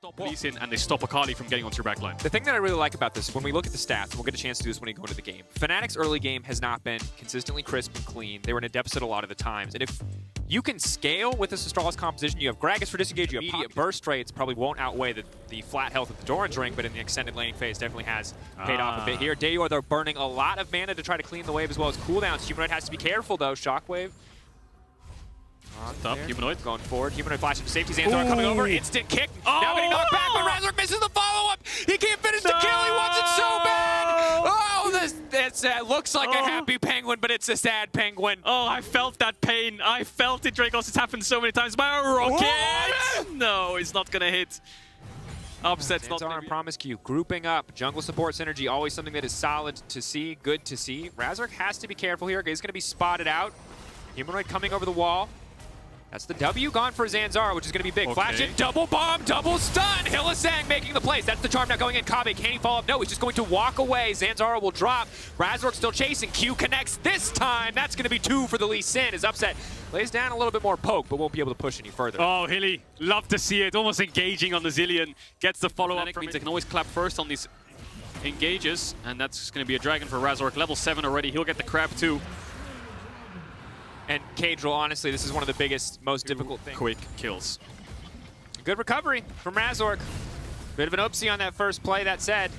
stop Lee Sin and they stop Akali from getting onto your backline. The thing that I really like about this, when we look at the stats, and we'll get a chance to do this when we go into the game, Fnatic's early game has not been consistently crisp and clean. They were in a deficit a lot of the times. And if you can scale with this Astralis composition, you have Gragas for disengage, you have immediate burst rates, probably won't outweigh the flat health of the Doran's ring, but in the extended laning phase definitely has paid off a bit here. Dajor, they're burning a lot of mana to try to clean the wave as well as cooldowns. Humanoid has to be careful though. Shockwave. Up, Humanoid. Going forward. Humanoid flash into safety. Zanzarah coming over. Instant kick. Now getting knocked back, but Razork misses the follow-up. He can't finish the kill. He wants it so bad. Oh, this looks like a happy penguin, but it's a sad penguin. Oh, I felt that pain. I felt it, Drakos. It's happened so many times. My rocket! No, it's not going to hit. Upset's not Zanzarah and promisq grouping up. Jungle support synergy, always something that is solid to see, good to see. Razork has to be careful here. He's going to be spotted out. Humanoid coming over the wall. That's the W gone for Zanzarah, which is going to be big. Okay. Flash in, double bomb, double stun. Hylissang making the plays. That's the charm now going in. Kobbe, can he follow up? No, he's just going to walk away. Zanzarah will drop. Razork still chasing. Q connects this time. That's going to be 2 for the Lee Sin. His upset lays down a little bit more poke, but won't be able to push any further. Oh, Hilly, love to see it. Almost engaging on the Zilean. Gets the follow-up. Means they can always clap first on these engages, and that's going to be a dragon for Razork. Level 7 already. He'll get the crab too. And Caedrel, honestly, this is one of the biggest, most difficult things. Quick kills. Good recovery from Razork. Bit of an oopsie on that first play. That said,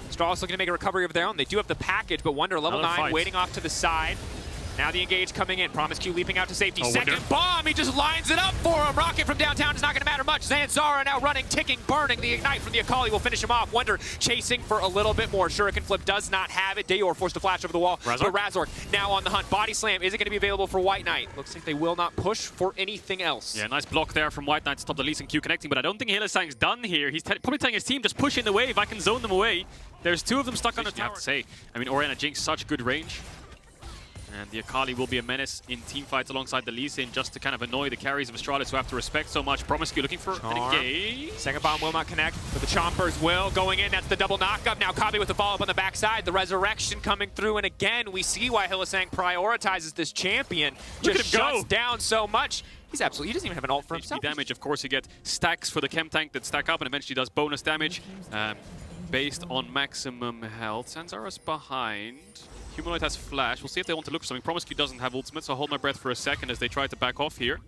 Astralis looking to make a recovery of their own. They do have the package, but Wunder level 9 waiting off to the side. Now the engage coming in. promisq leaping out to safety. Second Wunder. bomb. He just lines it up for him. Rocket from downtown is not going to matter much. Zanzarah now running, ticking, burning. The ignite from the Akali will finish him off. Wunder chasing for a little bit more. Shuriken flip does not have it. Dajor forced to flash over the wall. Razork. But Razork now on the hunt. Body slam. Is it going to be available for WhiteKnight? Looks like they will not push for anything else. Yeah, nice block there from WhiteKnight to stop the Hylissang Q connecting, but I don't think Hylissang's done here. He's probably telling his team, just push in the wave. I can zone them away. There's 2 of them stuck on the tower. I have to say, I mean, Orianna Jinx, such good range. And the Akali will be a menace in team fights alongside the Lee Sin just to kind of annoy the carries of Astralis who have to respect so much. promisq looking for an engage. Second bomb will not connect, but the Chompers will. Going in, that's the double knockup. Now Kobbe with the follow-up on the backside. The resurrection coming through, and again, we see why Hylissang prioritizes this champion. Just shuts down so much. He doesn't even have an ult for himself. Damage, of course, you get stacks for the chem tank that stack up and eventually does bonus damage based on maximum health. Zanzarah's behind. Humanoid has flash. We'll see if they want to look for something. promisq doesn't have ultimate, so I'll hold my breath for a second as they try to back off here.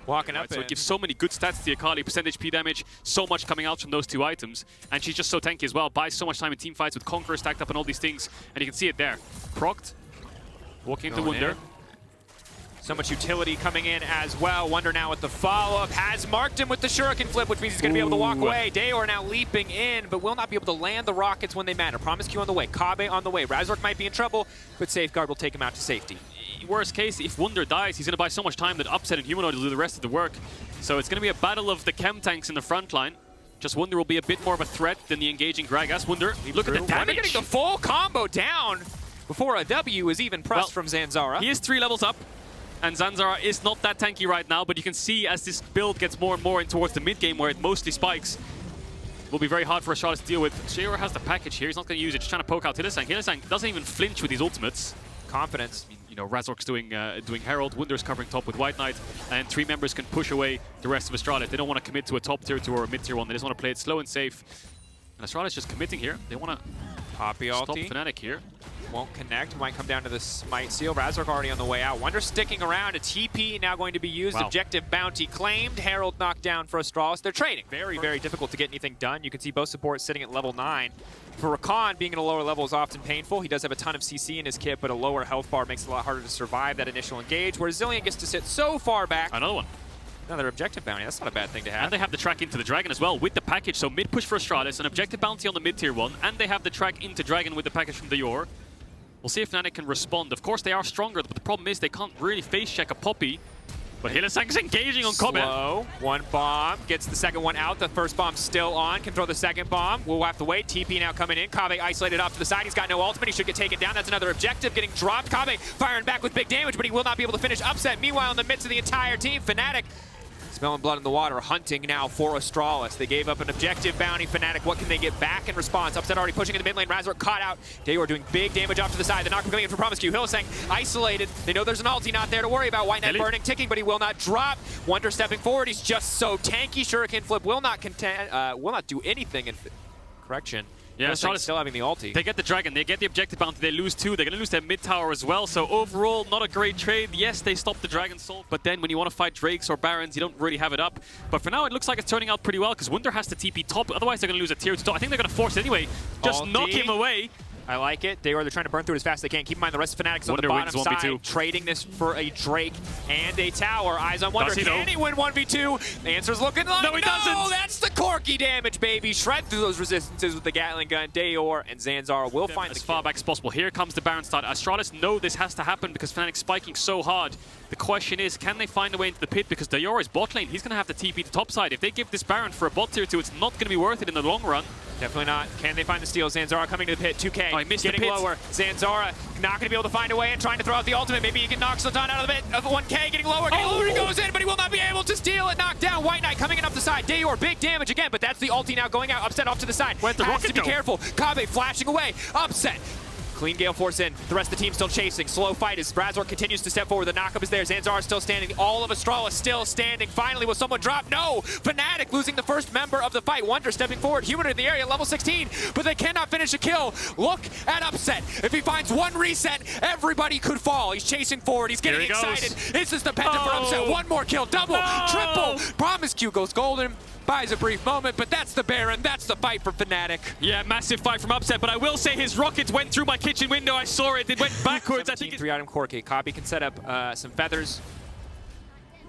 Walking up so it gives so many good stats to the Akali. Percentage P damage, so much coming out from those 2 items. And she's just so tanky as well. Buys so much time in team fights with Conqueror stacked up and all these things. And you can see it there. Procced. Walking into Wunder. So much utility coming in as well. Wunder now with the follow-up. Has marked him with the Shuriken flip, which means he's going to be able to walk away. Dajor now leaping in, but will not be able to land the rockets when they matter. promisq on the way. Kobbe on the way. Razork might be in trouble, but Safeguard will take him out to safety. Worst case, if Wunder dies, he's going to buy so much time that Upset and Humanoid will do the rest of the work. So it's going to be a battle of the chem tanks in the front line. Just Wunder will be a bit more of a threat than the engaging Gragas. Wunder, look at the damage. Wunder getting the full combo down before a W is even pressed from Zanzarah. He is 3 levels up. And Zanzarah is not that tanky right now, but you can see as this build gets more and more in towards the mid-game where it mostly spikes, it will be very hard for Astralis to deal with. Xayah has the package here. He's not going to use it. Just trying to poke out Hylissang. Hylissang doesn't even flinch with his ultimates. Confidence. I mean, you know, Razork's doing Herald, Wunder's covering top with WhiteKnight, and 3 members can push away the rest of Astralis. They don't want to commit to a top tier 2 or a mid tier 1. They just want to play it slow and safe. And Astralis just committing here. They want to stop Fnatic here. Won't connect. Might come down to the Smite Seal. Razork already on the way out. Wunder sticking around. A TP now going to be used. Wow. Objective bounty claimed. Herald knocked down for Astralis. They're trading. Very, very difficult to get anything done. You can see both supports sitting at level 9. For Rakan, being at a lower level is often painful. He does have a ton of CC in his kit, but a lower health bar makes it a lot harder to survive that initial engage, where Zilean gets to sit so far back. Another one. Another objective bounty. That's not a bad thing to have. And they have the track into the Dragon as well with the package. So mid push for Astralis, an objective bounty on the mid tier 1, and they have the track into Dragon with the package from Dajor. We'll see if Fnatic can respond. Of course, they are stronger, but the problem is they can't really face check a Poppy. But Hylissang's engaging on Kobbe. Slow. 1 bomb. Gets the second one out. The first bomb's still on. Can throw the second bomb. We'll have to wait. TP now coming in. Kobbe isolated off to the side. He's got no ultimate. He should get taken down. That's another objective. Getting dropped. Kobbe firing back with big damage, but he will not be able to finish. Upset. Meanwhile, in the midst of the entire team, Fnatic Smelling blood in the water, hunting now for Astralis. They gave up an objective bounty. Fnatic, what can they get back in response? Upset already pushing in the mid lane. Razork caught out. Dajor doing big damage off to the side. The knock coming in for promisq. Hylissang isolated. They know there's an ulti not there to worry about. WhiteKnight burning, ticking, but he will not drop. Wunder stepping forward. He's just so tanky. Shuriken flip will not do anything. Correction. Yeah, Astralis still having the ulti. They get the dragon, they get the objective bounty, they lose 2. They're going to lose their mid tower as well. So overall, not a great trade. Yes, they stopped the dragon soul, but then when you want to fight Drakes or Barons, you don't really have it up. But for now, it looks like it's turning out pretty well because Wunder has to TP top. Otherwise, they're going to lose a tier 2 top. I think they're going to force it anyway. Just ulti. knock him away. I like it. They're trying to burn through it as fast as they can. Keep in mind the rest of Fnatic's on the bottom side, trading this for a Drake and a tower. Eyes on Wunder. Can he win 1v2? The answer's looking like no, he doesn't. That's the Corki damage, baby. Shred through those resistances with the Gatling gun. Dajor and Zanzarah will find as far back as possible. Here comes the Baron start. Astralis know this has to happen because Fnatic's spiking so hard. The question is, can they find a way into the pit? Because Dajor is bot lane. He's going to have to TP to top side. If they give this Baron for a bot tier 2, it's not going to be worth it in the long run. Definitely not. Can they find the steal? Zanzarah coming to the pit. 2K. Oh, he missed getting the pit. Lower. Zanzarah not going to be able to find a way and trying to throw out the ultimate. Maybe he can knock Sultan out of the pit of 1K. Getting lower. He goes in, but he will not be able to steal it. Knocked down. WhiteKnight coming in up the side. Dajor, big damage again, but that's the ulti now going out. Upset off to the side. Where'd the has rocket to be go? careful. Kobbe flashing away. Upset. Clean Gale Force in. The rest of the team still chasing. Slow fight as Razork continues to step forward. The knockup is there. Zanzarah still standing. All of Astralis still standing. Finally, will someone drop? No! Fnatic losing the first member of the fight. Wunder stepping forward. Humanoid in the area, level 16. But they cannot finish a kill. Look at Upset. If he finds one reset, everybody could fall. He's chasing forward. He's getting excited. This is the penta for Upset. One more kill. Double. Triple. promisq goes golden. Buys a brief moment, but that's the Baron. That's the fight for Fnatic. Yeah, massive fight from Upset, but I will say his rockets went through my kitchen window. I saw it. It went backwards. I think 3-item Corki. Kobbe can set up some feathers.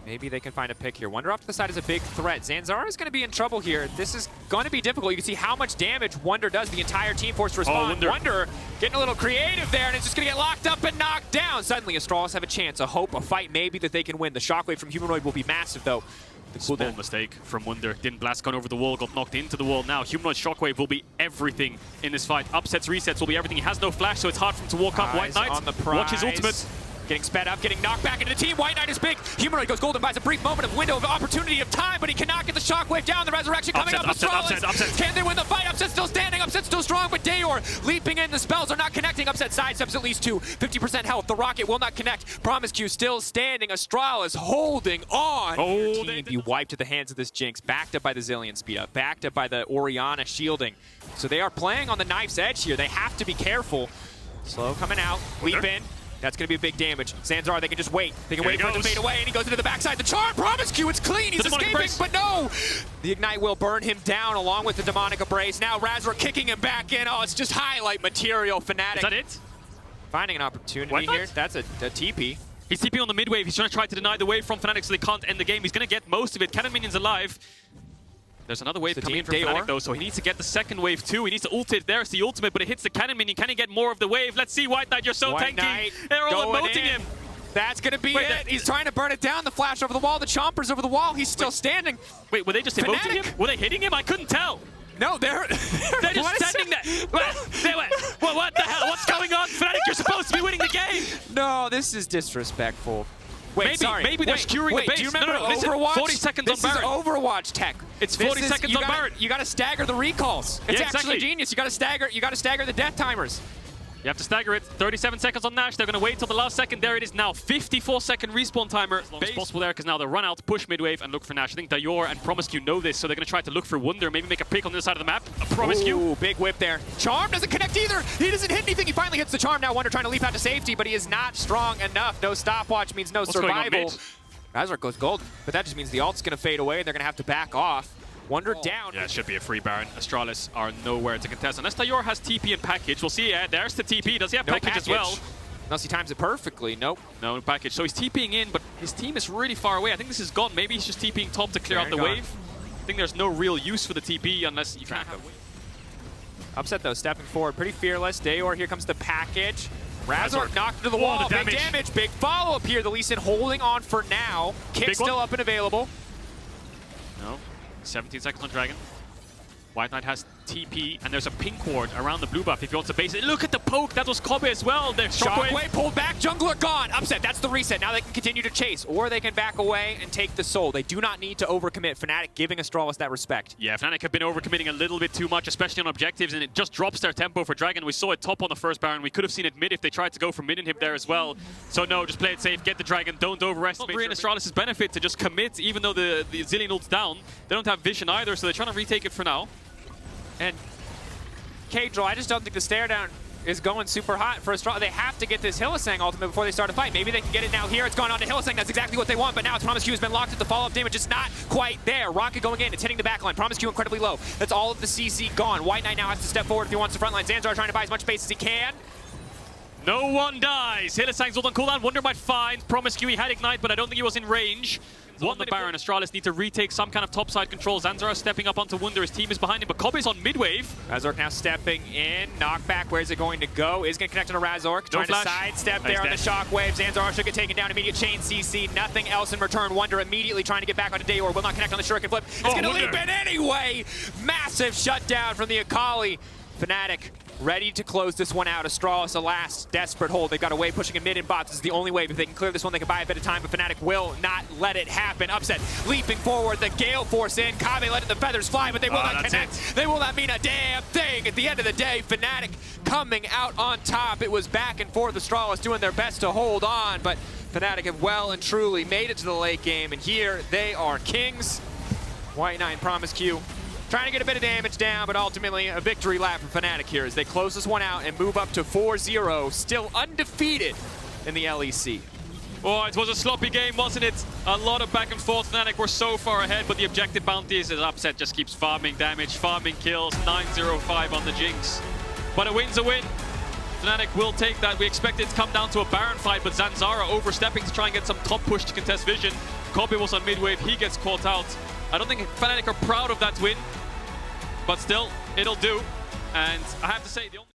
Maybe they can find a pick here. Wunder off to the side is a big threat. Zanzarah is going to be in trouble here. This is going to be difficult. You can see how much damage Wunder does. The entire team forced to respond. Wunder getting a little creative there, and it's just going to get locked up and knocked down. Suddenly, Astralis have a chance, a hope, a fight maybe that they can win. The shockwave from Humanoid will be massive, though. Small mistake from Wunder. Didn't blast gun over the wall, got knocked into the wall. Now Humanoid Shockwave will be everything in this fight. Upsets, resets will be everything. He has no flash, so it's hard for him to walk up. WhiteKnight on the prize. Watch his ultimate. Getting sped up, getting knocked back into the team. WhiteKnight is big. Humanoid goes golden, buys a brief moment of window of opportunity of time, but he cannot get the shockwave down. The resurrection coming up. Astralis. Can they win the fight? Upset still standing. Upset still strong, but Dajor leaping in. The spells are not connecting. Upset sidesteps at least 2. 50% health. The rocket will not connect. promisq still standing. Astralis holding on. Team be wiped at the hands of this Jinx. Backed up by the Zilean speed up. Backed up by the Orianna shielding. So they are playing on the knife's edge here. They have to be careful. Slow coming out. Leap in. That's going to be a big damage. Zanzarah, they can just wait. They can wait for it to fade away, and he goes into the backside. The charm, promisq, it's clean. He's escaping, but no! The Ignite will burn him down along with the Demonic Embrace. Now Razork kicking him back in. Oh, it's just highlight material. Fnatic. Is that it? Finding an opportunity here. That's a TP. He's TPing on the mid wave. He's trying to deny the wave from Fnatic so they can't end the game. He's going to get most of it. Cannon minions alive. There's another wave coming in from Fnatic though, so he needs to get the second wave too. He needs to ult it. There's the ultimate, but it hits the cannon minion. Can he get more of the wave? Let's see, WhiteKnight, you're so tanky. They're all emoting him. That's going to be it. He's trying to burn it down. The flash over the wall, the chompers over the wall. He's still standing. Wait, were they just emoting him? Were they hitting him? I couldn't tell. No, they're just standing there. What the hell? What's going on? Fnatic, you're supposed to be winning the game. No, this is disrespectful. Wait, maybe they're skewering the base. Do you remember Overwatch? 40 seconds on Baron. This is Overwatch tech. It's 40 seconds on Baron. You got to stagger the recalls. It's actually genius. You got to stagger the death timers. You have to stagger it. 37 seconds on Nash. They're going to wait till the last second. There it is now. 54-second respawn timer. As long as possible there, because now they'll run out, push mid-wave, and look for Nash. I think Dajor and promisq know this, so they're going to try to look for Wunder, maybe make a pick on the other side of the map. promisq. Ooh, big whip there. Charm doesn't connect either. He doesn't hit anything. He finally hits the charm. Now Wunder trying to leap out to safety, but he is not strong enough. No stopwatch means no survival. Razork goes gold, but that just means the ult's going to fade away, and they're going to have to back off. Wunder down. Yeah, it should be a free Baron. Astralis are nowhere to contest. Unless Dajor has TP and package. We'll see. There's the TP. Does he have package as well? Unless he times it perfectly. Nope. No package. So he's TPing in, but his team is really far away. I think this is gone. Maybe he's just TPing top to clear out the wave. I think there's no real use for the TP unless you can't have wave. Upset though, stepping forward. Pretty fearless. Dajor, here comes the package. Razork knocked into the wall. Big damage. Big follow-up here. The Lee Sin holding on for now. Kit still up and available. No. 17 seconds on Dragon. WhiteKnight has TP, and there's a pink ward around the blue buff if he wants to base it. Look at the poke, that was Kobbe as well. There's Shockwave pulled back, jungler gone. Upset, that's the reset. Now they can continue to chase, or they can back away and take the soul. They do not need to overcommit. Fnatic giving Astralis that respect. Yeah, Fnatic have been overcommitting a little bit too much, especially on objectives, and it just drops their tempo for Dragon. We saw it top on the first Baron. We could have seen it mid if they tried to go for mid inhib there as well. So no, just play it safe, get the Dragon, don't overestimate. It's not really in Astralis' benefit to just commit, even though the Zilean ult's down. They don't have vision either, so they're trying to retake it for now. And Caedrel, I just don't think the stare down is going super hot for Astralis. They have to get this Hylissang ultimate before they start a fight. Maybe they can get it now here. It's gone on to Hylissang. That's exactly what they want, but now promisq has been locked at the follow-up damage. It's not quite there. Rocket going in. It's hitting the backline. promisq incredibly low. That's all of the CC gone. WhiteKnight now has to step forward if he wants the front line. Zanzarah trying to buy as much space as he can. No one dies. Hylissang's ult on cooldown. Wunder might find promisq. He had Ignite, but I don't think he was in range. On the Baron, Astralis need to retake some kind of topside control. Zanzarah stepping up onto Wunder. His team is behind him, but Kobbe's on mid-wave. Razork now stepping in. Knockback, where's it going to go? Is going to connect on a Razork. Trying to sidestep there on the shockwave. Zanzarah should get taken down. Immediate chain CC. Nothing else in return. Wunder immediately trying to get back onto Dajor. Will not connect on the shuriken flip. It's going to leap in anyway. Massive shutdown from the Akali. Fnatic ready to close this one out. Astralis, a last desperate hold. They've got a way pushing in mid and bots. This is the only way. If they can clear this one, they can buy a bit of time, but Fnatic will not let it happen. Upset, leaping forward, the Gale Force in. Kobbe letting the feathers fly, but they will not connect. They will not mean a damn thing. At the end of the day, Fnatic coming out on top. It was back and forth. Astralis doing their best to hold on, but Fnatic have well and truly made it to the late game, and here they are kings. WhiteKnight, promisq trying to get a bit of damage down, but ultimately a victory lap for Fnatic here as they close this one out and move up to 4-0, still undefeated in the LEC. Oh, it was a sloppy game, wasn't it? A lot of back and forth. Fnatic were so far ahead, but the objective bounties is Upset just keeps farming damage, farming kills. 9-0-5 on the Jinx. But a win's a win. Fnatic will take that. We expect it to come down to a Baron fight, but Zanzarah overstepping to try and get some top push to contest vision. Kobbe was on mid-wave, he gets caught out. I don't think Fnatic are proud of that win, but still, it'll do. And I have to say, the only